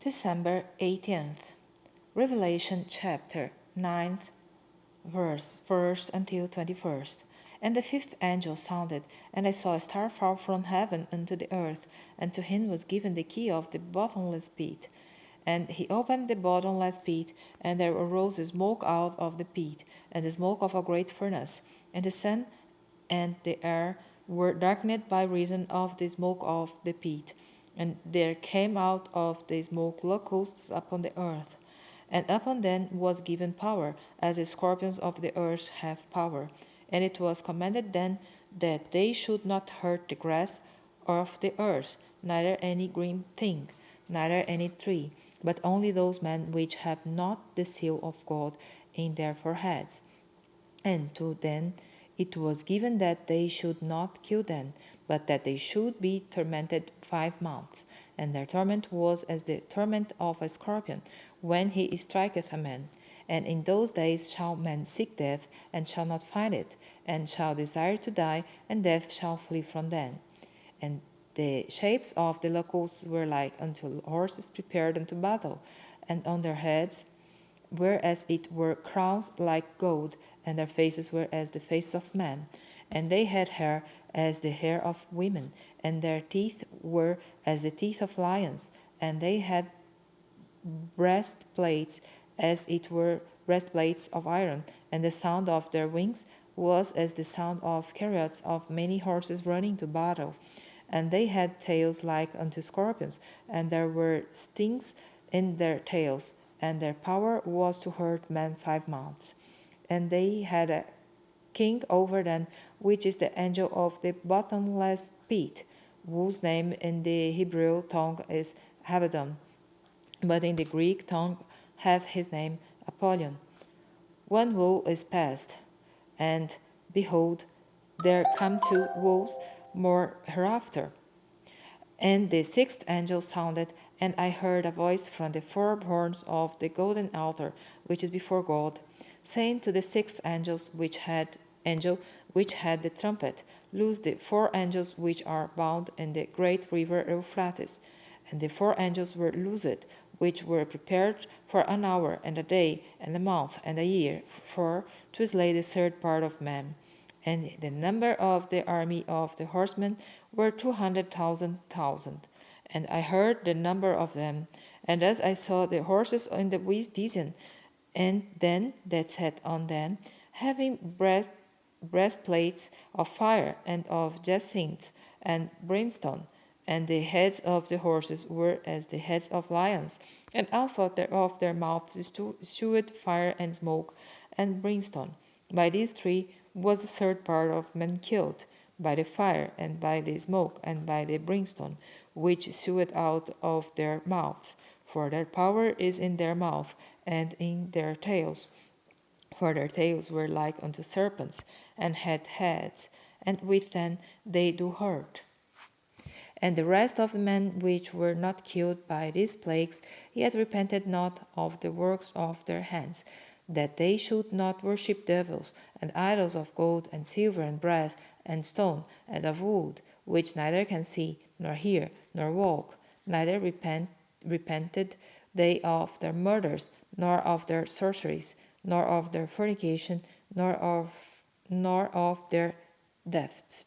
December 18th. Revelation chapter 9, verse 1st until 21st. And the fifth angel sounded, and I saw a star fall from heaven unto the earth, and to him was given the key of the bottomless pit. And he opened the bottomless pit, and there arose smoke out of the pit, and the smoke of a great furnace. And the sun and the air were darkened by reason of the smoke of the pit. And there came out of the smoke locusts upon the earth, and upon them was given power, as the scorpions of the earth have power. And it was commanded them that they should not hurt the grass of the earth, neither any green thing, neither any tree, but only those men which have not the seal of God in their foreheads. And to them it was given that they should not kill them, but that they should be tormented 5 months. And their torment was as the torment of a scorpion, when he striketh a man. And in those days shall men seek death, and shall not find it, and shall desire to die, and death shall flee from them. And the shapes of the locusts were like unto horses prepared unto battle, and on their heads were as it were crowns like gold, and their faces were as the face of men. And they had hair as the hair of women, and their teeth were as the teeth of lions, and they had breastplates as it were breastplates of iron, and the sound of their wings was as the sound of chariots of many horses running to battle. And they had tails like unto scorpions, and there were stings in their tails, and their power was to hurt men 5 months. And they had a king over them, which is the angel of the bottomless pit, whose name in the Hebrew tongue is Abaddon, but in the Greek tongue hath his name Apollyon. One woe is past, and behold, there come 2 woes more hereafter. And the sixth angel sounded, and I heard a voice from the 4 horns of the golden altar, which is before God, saying to the sixth angel which had the trumpet, Loose the 4 angels which are bound in the great river Euphrates. And the 4 angels were loosed, which were prepared for an hour, and a day, and a month, and a year, for to slay the third part of men. And the number of the army of the horsemen were 200,000. And I heard the number of them, and as I saw the horses in the vision, and then that sat on them, having breastplates of fire and of jacinth and brimstone, and the heads of the horses were as the heads of lions, and out of their mouths issued fire and smoke and brimstone. By these 3 was the third part of men killed, by the fire, and by the smoke, and by the brimstone, which issued out of their mouths. For their power is in their mouth, and in their tails. For their tails were like unto serpents, and had heads, and with them they do hurt. And the rest of the men which were not killed by these plagues, yet repented not of the works of their hands, that they should not worship devils, and idols of gold, and silver, and brass, and stone, and of wood, which neither can see, nor hear, nor walk, neither repented they of their murders, nor of their sorceries, nor of their fornication, nor of their thefts.